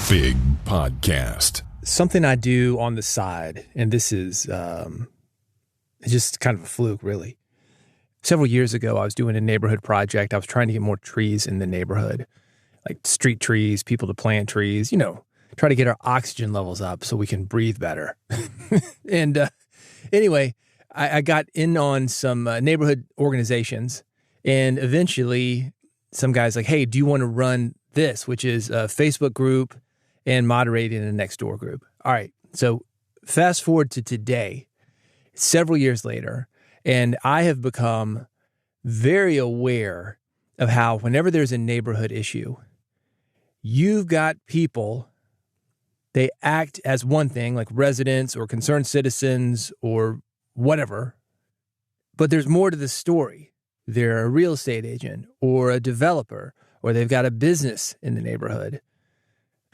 Big Podcast. Something I do on the side, and this is it's just kind of a fluke, really. Several years ago, I was doing a neighborhood project. I was trying to get more trees in the neighborhood, like street trees, people to plant trees, try to get our oxygen levels up so we can breathe better. And anyway, I got in on some neighborhood organizations, and eventually some guy's like, hey, do you want to run this, which is a Facebook group and moderating a next door group. All right. So fast forward to today, several years later, and I have become very aware of how whenever there's a neighborhood issue, you've got people, they act as one thing, like residents or concerned citizens or whatever, but there's more to the story. They're a real estate agent or a developer, or they've got a business in the neighborhood.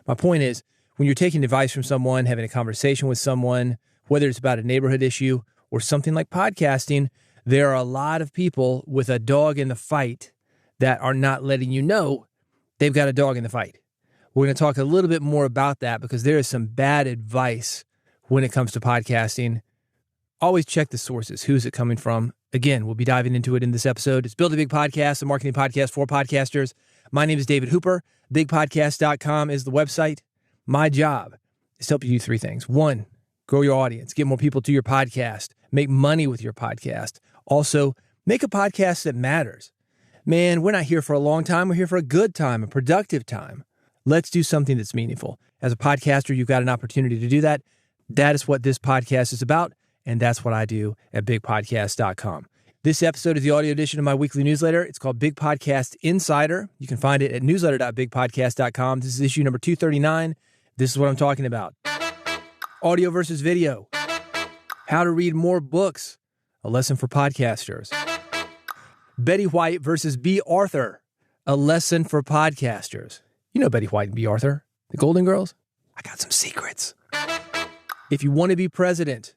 My point is, when you're taking advice from someone, having a conversation with someone, whether it's about a neighborhood issue or something like podcasting, there are a lot of people with a dog in the fight that are not letting you know they've got a dog in the fight. We're going to talk a little bit more about that because there is some bad advice when it comes to podcasting. Always check the sources. Who's it coming from? Again, we'll be diving into it in this episode. It's Build a Big Podcast, a marketing podcast for podcasters. My name is David Hooper. BigPodcast.com is the website. My job is to help you do three things. One, grow your audience, get more people to your podcast, make money with your podcast. Also, make a podcast that matters. Man, we're not here for a long time. We're here for a good time, a productive time. Let's do something that's meaningful. As a podcaster, you've got an opportunity to do that. That is what this podcast is about, and that's what I do at BigPodcast.com. This episode is the audio edition of my weekly newsletter. It's called Big Podcast Insider. You can find it at newsletter.bigpodcast.com. This is issue number 239. This is what I'm talking about. Audio versus video. How to read more books. A lesson for podcasters. Betty White versus Bea Arthur. A lesson for podcasters. You know Betty White and Bea Arthur, the Golden Girls? I got some secrets. If you want to be president,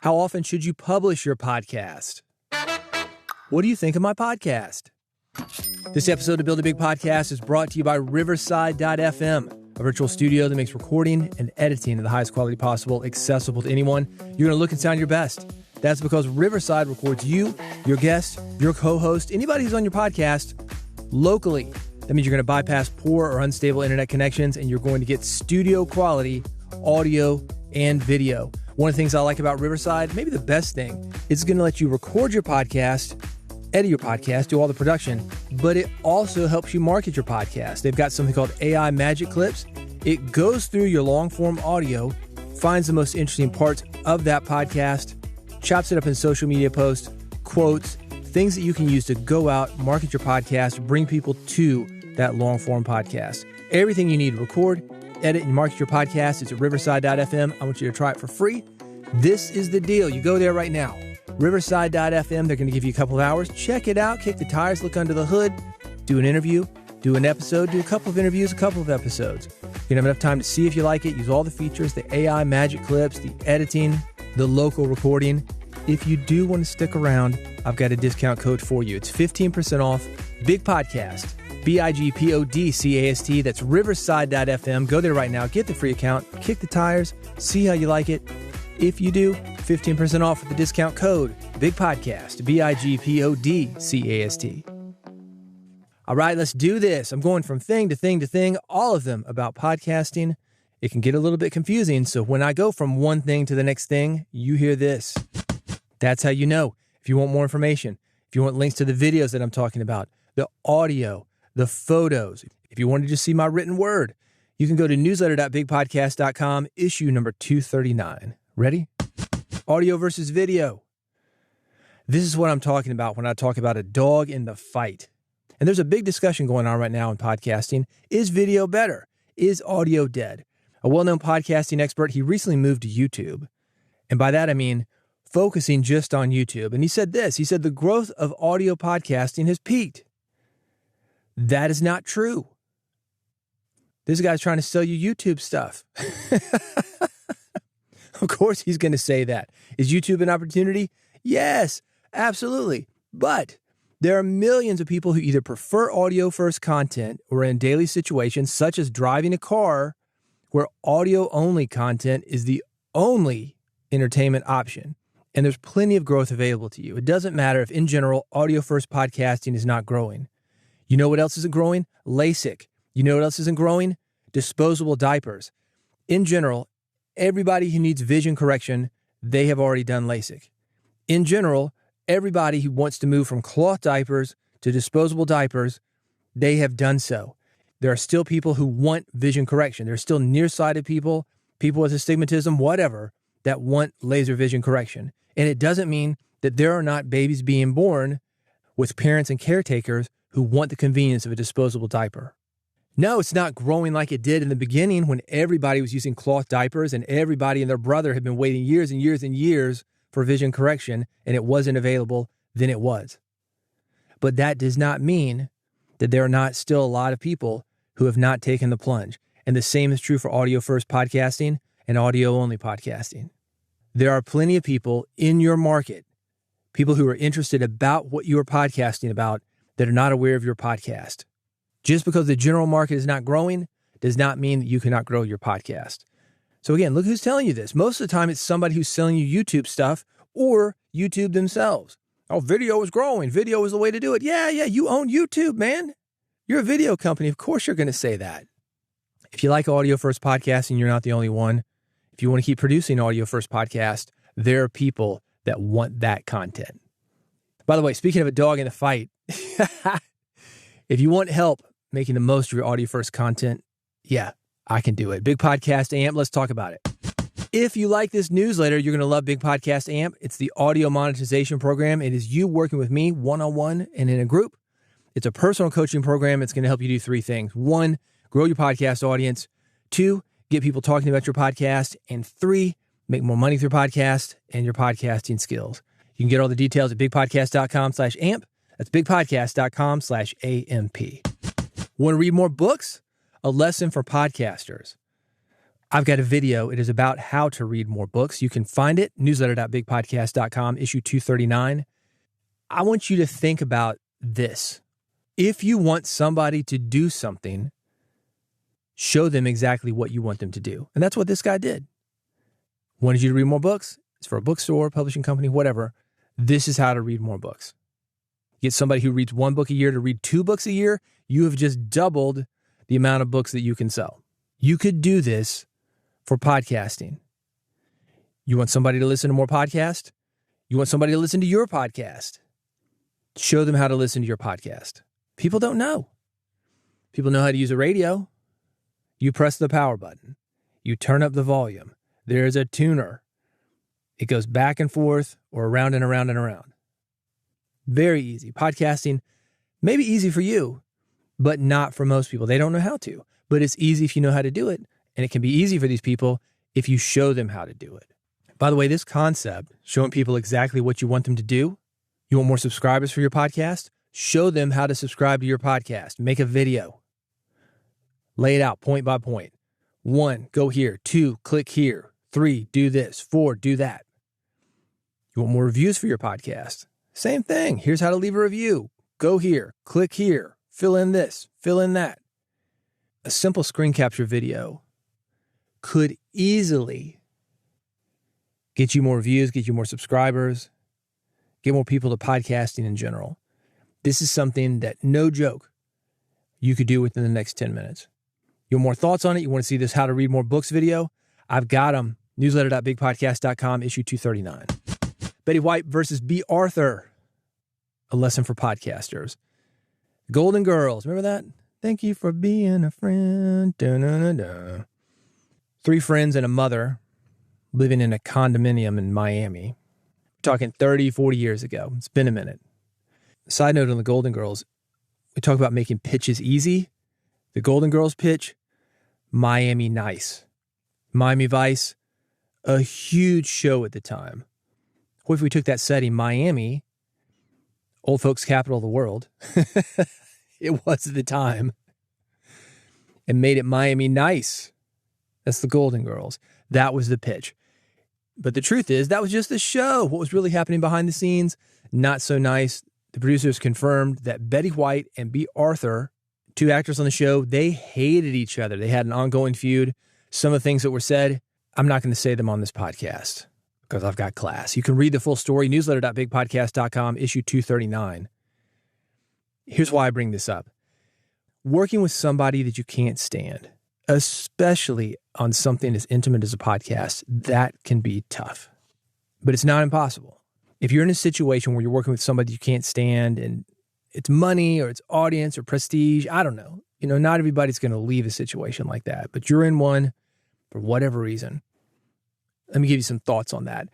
how often should you publish your podcast? What do you think of my podcast? This episode of Build a Big Podcast is brought to you by Riverside.fm, a virtual studio that makes recording and editing of the highest quality possible accessible to anyone. You're going to look and sound your best. That's because Riverside records you, your guest, your co-host, anybody who's on your podcast locally. That means you're going to bypass poor or unstable internet connections, and you're going to get studio quality audio and video. One of the things I like about Riverside, maybe the best thing, is it's going to let you record your podcast, edit your podcast, do all the production, but it also helps you market your podcast. They've got something called AI Magic Clips. It goes through your long-form audio, finds the most interesting parts of that podcast, chops it up in social media posts, quotes, things that you can use to go out, market your podcast, bring people to that long-form podcast. Everything you need to record, edit, and market your podcast is at Riverside.fm. I want you to try it for free. This is the deal. You go there right now. Riverside.fm. They're going to give you a couple of hours. Check it out. Kick the tires. Look under the hood. Do an interview. Do an episode. Do a couple of interviews. A couple of episodes. You're going to have enough time to see if you like it. Use all the features, the AI magic clips, the editing, the local recording. If you do want to stick around, I've got a discount code for you. It's 15% off. Big Podcast. BIGPODCAST. That's Riverside.fm. Go there right now. Get the free account. Kick the tires. See how you like it. If you do, 15% off with the discount code Big Podcast. BIGPODCAST. All right, let's do this. I'm going from thing to thing to thing, all of them about podcasting. It can get a little bit confusing, so when I go from one thing to the next thing, you hear this. That's how you know. If you want more information, if you want links to the videos that I'm talking about, the audio, the photos. If you want to just see my written word, you can go to newsletter.bigpodcast.com, issue number 239. Ready? Audio versus video. This is what I'm talking about when I talk about a dog in the fight. And there's a big discussion going on right now in podcasting. Is video better? Is audio dead? A well-known podcasting expert, he recently moved to YouTube. And by that, I mean focusing just on YouTube. And he said this, he said, the growth of audio podcasting has peaked. That is not true. This guy's trying to sell you YouTube stuff. Of course he's going to say that. Is YouTube an opportunity? Yes, absolutely. But There are millions of people who either prefer audio-first content or in daily situations, such as driving a car, where audio-only content is the only entertainment option. And there's plenty of growth available to you. It doesn't matter if, in general, audio-first podcasting is not growing. You know what else isn't growing? LASIK. You know what else isn't growing? Disposable diapers. In general, everybody who needs vision correction, they have already done LASIK. In general, everybody who wants to move from cloth diapers to disposable diapers, they have done so. There are still people who want vision correction. There are still nearsighted people, people with astigmatism, whatever, that want laser vision correction. And it doesn't mean that there are not babies being born with parents and caretakers who want the convenience of a disposable diaper. No, it's not growing like it did in the beginning when everybody was using cloth diapers and everybody and their brother had been waiting years and years and years for vision correction and it wasn't available, then it was. But that does not mean that there are not still a lot of people who have not taken the plunge. And the same is true for audio-first podcasting and audio-only podcasting. There are plenty of people in your market, people who are interested about what you are podcasting about, that are not aware of your podcast. Just because the general market is not growing does not mean that you cannot grow your podcast. So again, look who's telling you this. Most of the time, it's somebody who's selling you YouTube stuff or YouTube themselves. Oh, video is growing. Video is the way to do it. Yeah, you own YouTube, man. You're a video company. Of course you're going to say that. If you like audio-first podcasting, you're not the only one. If you want to keep producing audio-first podcast, there are people that want that content. By the way, speaking of a dog in a fight, if you want help making the most of your audio-first content, yeah, I can do it. Big Podcast Amp, let's talk about it. If you like this newsletter, you're going to love Big Podcast Amp. It's the audio monetization program. It is you working with me one-on-one and in a group. It's a personal coaching program. It's going to help you do three things. 1, grow your podcast audience. 2, get people talking about your podcast. And 3, make more money through podcast and your podcasting skills. You can get all the details at bigpodcast.com/amp. That's bigpodcast.com/AMP. Want to read more books? A lesson for podcasters. I've got a video. It is about how to read more books. You can find it, newsletter.bigpodcast.com, issue 239. I want you to think about this. If you want somebody to do something, show them exactly what you want them to do. And that's what this guy did. Wanted you to read more books? It's for a bookstore, publishing company, whatever. This is how to read more books. Get somebody who reads 1 book a year to read 2 books a year. You have just doubled the amount of books that you can sell. You could do this for podcasting. You want somebody to listen to more podcasts? You want somebody to listen to your podcast? Show them how to listen to your podcast. People don't know. People know how to use a radio. You press the power button. You turn up the volume. There's a tuner. It goes back and forth or around and around and around. Very easy. Podcasting may be easy for you, but not for most people. They don't know how to. But it's easy if you know how to do it. And it can be easy for these people if you show them how to do it. By the way, this concept, showing people exactly what you want them to do. You want more subscribers for your podcast? Show them how to subscribe to your podcast. Make a video. Lay it out point by point. 1, go here. 2, click here. 3, do this. 4, do that. You want more reviews for your podcast? Same thing. Here's how to leave a review. Go here. Click here. Fill in this. Fill in that. A simple screen capture video could easily get you more views, get you more subscribers, get more people to podcasting in general. This is something that, no joke, you could do within the next 10 minutes. You want more thoughts on it? You want to see this How to Read More Books video? I've got them. Newsletter.bigpodcast.com, issue 239. Betty White versus Bea Arthur. A lesson for podcasters. Golden Girls. Remember that? Thank you for being a friend. Da-na-na-na. 3 friends and a mother living in a condominium in Miami. We're talking 30, 40 years ago. It's been a minute. Side note on the Golden Girls. We talk about making pitches easy. The Golden Girls pitch, Miami Nice. Miami Vice, a huge show at the time. What if we took that setting, Miami, old folks' capital of the world, it was at the time, and made it Miami Nice? That's the Golden Girls. That was the pitch. But the truth is, that was just the show. What was really happening behind the scenes, not so nice. the producers confirmed that Betty White and Bea Arthur, two actors on the show, they hated each other. They had an ongoing feud. Some of the things that were said, I'm not going to say them on this podcast because I've got class. You can read the full story, newsletter.bigpodcast.com, issue 239. Here's why I bring this up. Working with somebody that you can't stand, especially on something as intimate as a podcast, that can be tough. But it's not impossible. If you're in a situation where you're working with somebody you can't stand and it's money or it's audience or prestige, I don't know. Not everybody's going to leave a situation like that, but you're in one for whatever reason. Let me give you some thoughts on that.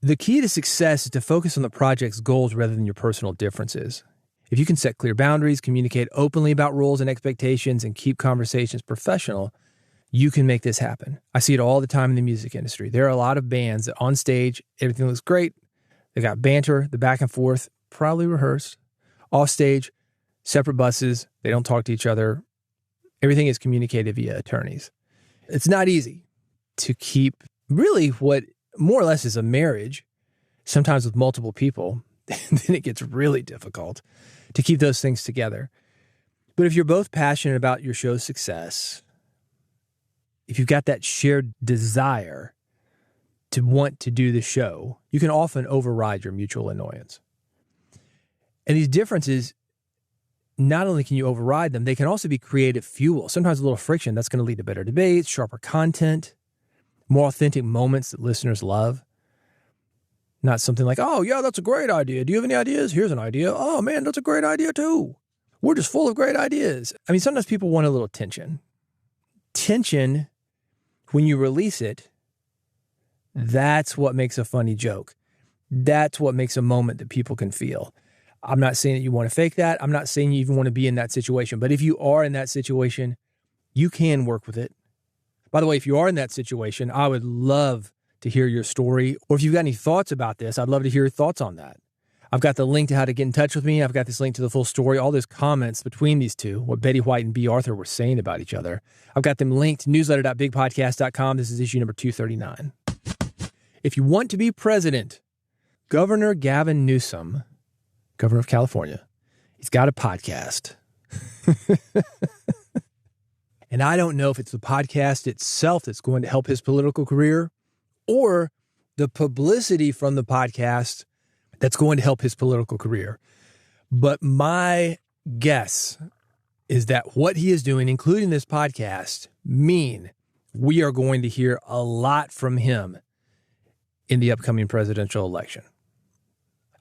The key to success is to focus on the project's goals rather than your personal differences. If you can set clear boundaries, communicate openly about roles and expectations, and keep conversations professional, you can make this happen. I see it all the time in the music industry. There are a lot of bands that on stage, everything looks great. They got banter, the back and forth, probably rehearsed. Off stage, separate buses. They don't talk to each other. Everything is communicated via attorneys. It's not easy to keep really what more or less is a marriage, sometimes with multiple people. Then it gets really difficult to keep those things together. But if you're both passionate about your show's success, if you've got that shared desire to want to do the show, you can often override your mutual annoyance. And these differences, not only can you override them, they can also be creative fuel. Sometimes a little friction, that's going to lead to better debates, sharper content, more authentic moments that listeners love. Not something like, oh, yeah, that's a great idea. Do you have any ideas? Here's an idea. Oh, man, that's a great idea too. We're just full of great ideas. I mean, sometimes people want a little tension. Tension, when you release it, that's what makes a funny joke. That's what makes a moment that people can feel. I'm not saying that you want to fake that. I'm not saying you even want to be in that situation. But if you are in that situation, you can work with it. By the way, if you are in that situation, I would love to hear your story. Or if you've got any thoughts about this, I'd love to hear your thoughts on that. I've got the link to how to get in touch with me. I've got this link to the full story, all those comments between these two, what Betty White and Bea Arthur were saying about each other. I've got them linked, newsletter.bigpodcast.com. This is issue number 239. If you want to be president, Governor Gavin Newsom, governor of California, he's got a podcast. And I don't know if it's the podcast itself that's going to help his political career or the publicity from the podcast that's going to help his political career. But my guess is that what he is doing, including this podcast, mean we are going to hear a lot from him in the upcoming presidential election.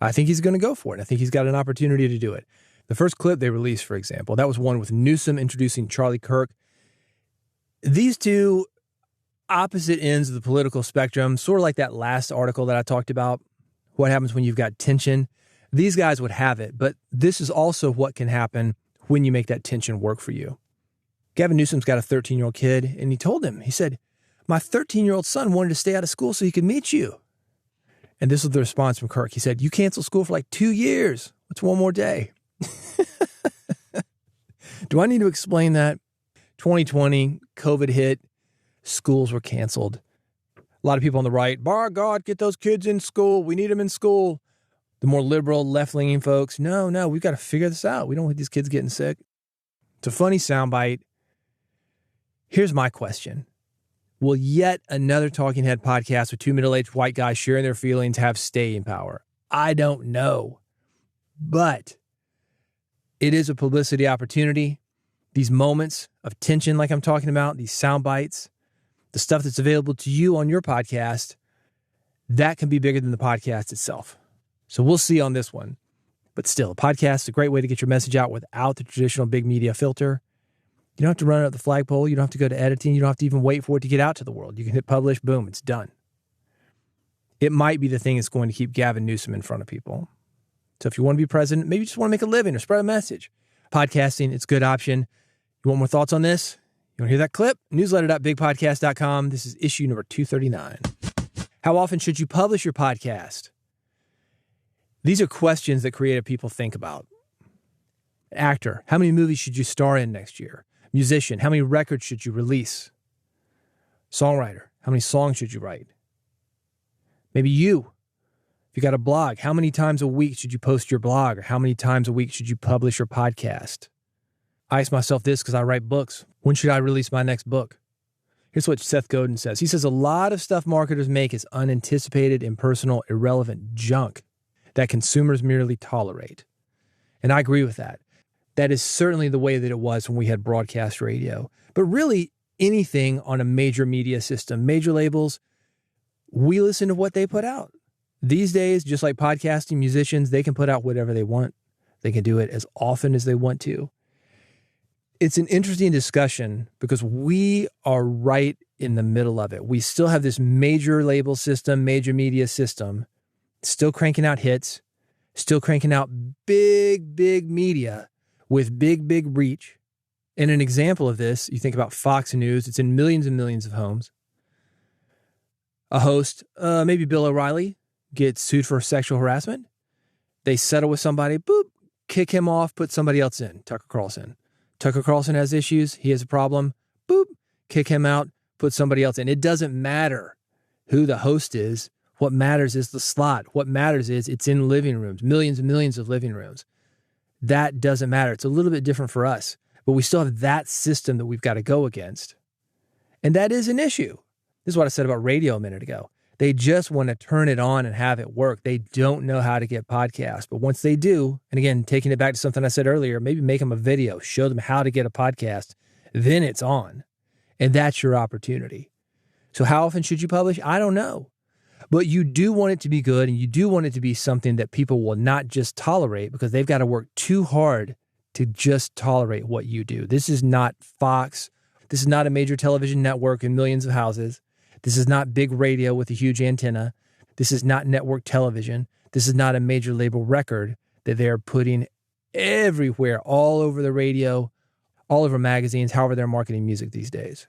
I think he's going to go for it. I think he's got an opportunity to do it. The first clip they released, for example, that was one with Newsom introducing Charlie Kirk. These two opposite ends of the political spectrum, sort of like that last article that I talked about, what happens when you've got tension. These guys would have it, but this is also what can happen when you make that tension work for you. Gavin Newsom's got a 13-year-old kid, and he told him, he said, my 13-year-old son wanted to stay out of school so he could meet you. And this was the response from Kirk. He said, you canceled school for like 2 years. What's one more day? Do I need to explain that? 2020, COVID hit, schools were canceled. A lot of people on the right, by God, get those kids in school. We need them in school. The more liberal, left-leaning folks, no, we've got to figure this out. We don't want these kids getting sick. It's a funny soundbite. Here's my question. Will yet another Talking Head podcast with two middle-aged white guys sharing their feelings have staying power? I don't know. But it is a publicity opportunity. These moments of tension like I'm talking about, these sound bites, the stuff that's available to you on your podcast, that can be bigger than the podcast itself. So we'll see on this one. But still, a podcast is a great way to get your message out without the traditional big media filter. You don't have to run it up the flagpole. You don't have to go to editing. You don't have to even wait for it to get out to the world. You can hit publish, boom, it's done. It might be the thing that's going to keep Gavin Newsom in front of people. So if you want to be president, maybe you just want to make a living or spread a message. Podcasting, it's a good option. You want more thoughts on this? You want to hear that clip? Newsletter.bigpodcast.com. This is issue number 239. How often should you publish your podcast? These are questions that creative people think about. Actor, how many movies should you star in next year? Musician, how many records should you release? Songwriter, how many songs should you write? Maybe you, If you got a blog, how many times a week should you post your blog? Or how many times a week should you publish your podcast? I ask myself this because I write books. When should I release my next book? Here's what Seth Godin says. He says, a lot of stuff marketers make is unanticipated, impersonal, irrelevant junk that consumers merely tolerate. And I agree with that. That is certainly the way that it was when we had broadcast radio. But really, anything on a major media system, major labels, we listen to what they put out. These days, just like podcasting musicians, they can put out whatever they want. They can do it as often as they want to. It's an interesting discussion because we are right in the middle of it. We still have this major label system, major media system, still cranking out hits, still cranking out big, big media with big, big reach. And an example of this, you think about Fox News, it's in millions and millions of homes. A host, maybe Bill O'Reilly, gets sued for sexual harassment. They settle with somebody, boop, kick him off, put somebody else in, Tucker Carlson. Tucker Carlson has issues. He has a problem. Boop, kick him out, put somebody else in. It doesn't matter who the host is. What matters is the slot. What matters is it's in living rooms, millions and millions of living rooms. That doesn't matter. It's a little bit different for us, but we still have that system that we've got to go against. And that is an issue. This is what I said about radio a minute ago. They just want to turn it on and have it work. They don't know how to get podcasts. But once they do, and again, taking it back to something I said earlier, maybe make them a video, show them how to get a podcast, then it's on. And that's your opportunity. So how often should you publish? I don't know. But you do want it to be good, and you do want it to be something that people will not just tolerate because they've got to work too hard to just tolerate what you do. This is not Fox. This is not a major television network in millions of houses. This is not big radio with a huge antenna. This is not network television. This is not a major label record that they're putting everywhere, all over the radio, all over magazines, however they're marketing music these days.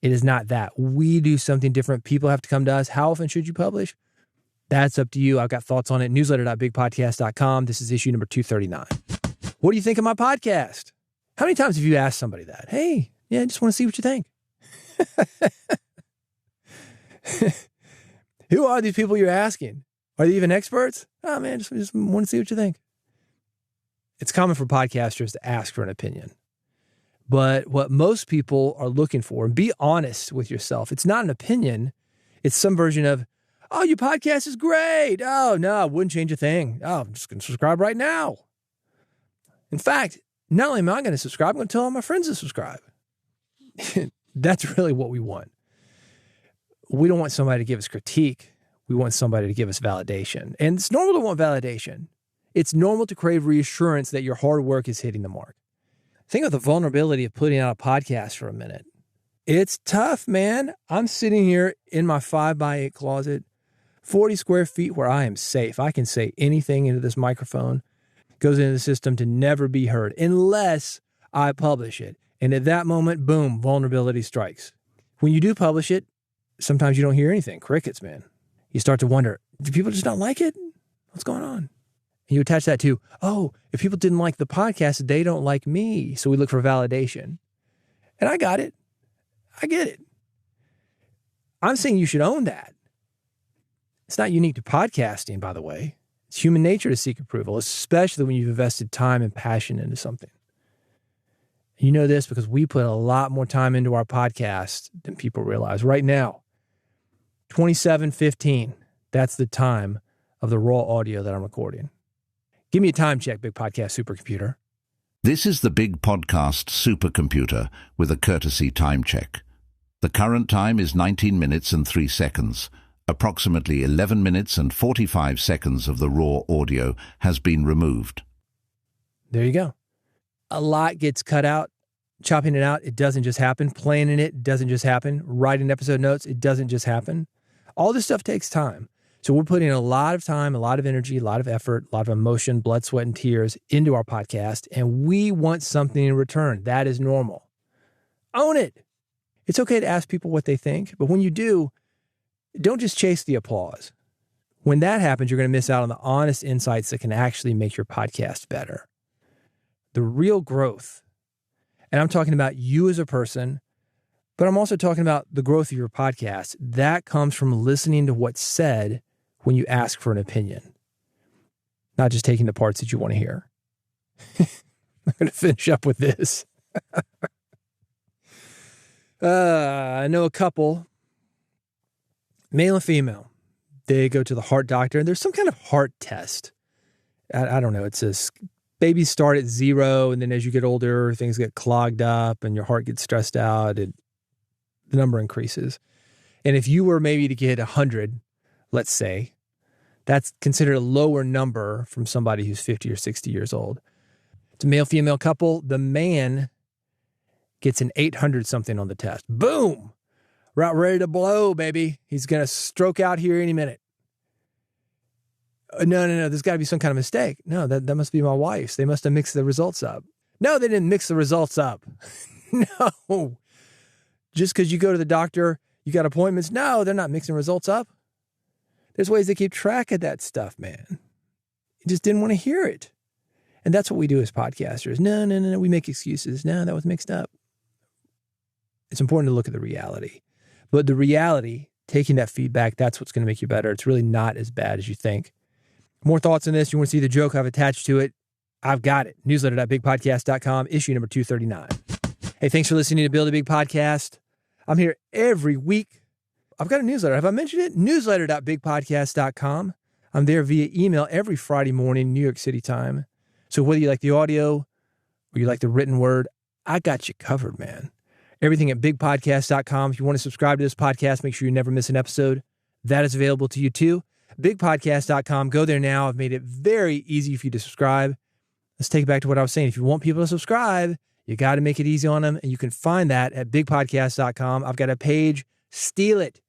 It is not that. We do something different. People have to come to us. How often should you publish? That's up to you. I've got thoughts on it. Newsletter.bigpodcast.com. This is issue number 239. What do you think of my podcast? How many times have you asked somebody that? Hey, yeah, I just want to see what you think. Who are these people you're asking? Are they even experts? Oh man, just want to see what you think. It's common for podcasters to ask for an opinion. But what most people are looking for, and be honest with yourself, it's not an opinion. It's some version of, oh, your podcast is great. Oh, no, I wouldn't change a thing. Oh, I'm just going to subscribe right now. In fact, not only am I going to subscribe, I'm going to tell all my friends to subscribe. That's really what we want. We don't want somebody to give us critique. We want somebody to give us validation. And it's normal to want validation. It's normal to crave reassurance that your hard work is hitting the mark. Think of the vulnerability of putting out a podcast for a minute. It's tough, man. I'm sitting here in my 5x8 closet, 40 square feet where I am safe. I can say anything into this microphone. It goes into the system to never be heard unless I publish it. And at that moment, boom, vulnerability strikes. When you do publish it, sometimes you don't hear anything. Crickets, man. You start to wonder, do people just not like it? What's going on? And you attach that to, oh, if people didn't like the podcast, they don't like me. So we look for validation. And I got it. I get it. I'm saying you should own that. It's not unique to podcasting, by the way. It's human nature to seek approval, especially when you've invested time and passion into something. You know this because we put a lot more time into our podcast than people realize. Right now, 27:15. That's the time of the raw audio that I'm recording. Give me a time check, Big Podcast Supercomputer. This is the Big Podcast Supercomputer with a courtesy time check. The current time is 19 minutes and 3 seconds. Approximately 11 minutes and 45 seconds of the raw audio has been removed. There you go. A lot gets cut out. Chopping it out, it doesn't just happen. Planning it doesn't just happen. Writing episode notes, it doesn't just happen. All this stuff takes time. So we're putting a lot of time, a lot of energy, a lot of effort, a lot of emotion, blood, sweat, and tears into our podcast, and we want something in return. That is normal. Own it. It's okay to ask people what they think, but when you do, don't just chase the applause. When that happens, you're going to miss out on the honest insights that can actually make your podcast better. The real growth, and I'm talking about you as a person, but I'm also talking about the growth of your podcast. That comes from listening to what's said when you ask for an opinion, not just taking the parts that you want to hear. I'm going to finish up with this. I know a couple, male and female. They go to the heart doctor, and there's some kind of heart test. I don't know. It says babies start at 0, and then as you get older, things get clogged up, and your heart gets stressed out, and the number increases. And if you were maybe to get 100, let's say, that's considered a lower number from somebody who's 50 or 60 years old. It's a male-female couple. The man gets an 800 something on the test. Boom! We're out ready to blow, baby. He's going to stroke out here any minute. No. There's got to be some kind of mistake. No, that must be my wife's. They must have mixed the results up. No, they didn't mix the results up. No. Just because you go to the doctor, you got appointments. No, they're not mixing results up. There's ways to keep track of that stuff, man. You just didn't want to hear it. And that's what we do as podcasters. No. We make excuses. No, that was mixed up. It's important to look at the reality. But the reality, taking that feedback, that's what's going to make you better. It's really not as bad as you think. More thoughts on this? You want to see the joke I've attached to it? I've got it. Newsletter.bigpodcast.com, issue number 239. Hey, thanks for listening to Build a Big Podcast. I'm here every week. I've got a newsletter. Have I mentioned it? Newsletter.bigpodcast.com. I'm there via email every Friday morning, New York City time. So whether you like the audio or you like the written word, I got you covered, man. Everything at bigpodcast.com. If you want to subscribe to this podcast, make sure you never miss an episode. That is available to you too. Bigpodcast.com. Go there now. I've made it very easy for you to subscribe. Let's take it back to what I was saying. If you want people to subscribe, you got to make it easy on them. And you can find that at bigpodcast.com. I've got a page. Steal it.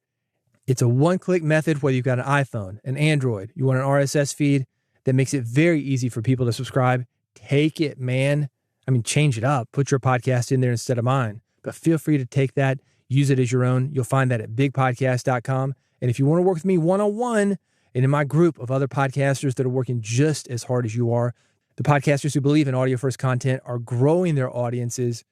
It's a one-click method, whether you've got an iPhone, an Android, you want an RSS feed that makes it very easy for people to subscribe. Take it, man. I mean, change it up. Put your podcast in there instead of mine. But feel free to take that, use it as your own. You'll find that at bigpodcast.com. And if you want to work with me one-on-one and in my group of other podcasters that are working just as hard as you are, the podcasters who believe in audio-first content are growing their audiences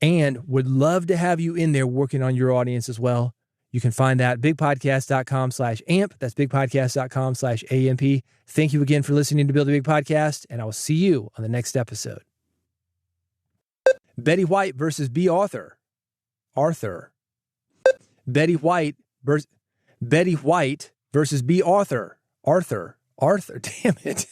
and would love to have you in there working on your audience as well. You can find that at bigpodcast.com/amp. That's bigpodcast.com/AMP. Thank you again for listening to Build a Big Podcast, and I will see you on the next episode. Betty White versus Bea Arthur. Betty White versus Bea Arthur. Arthur. Damn it.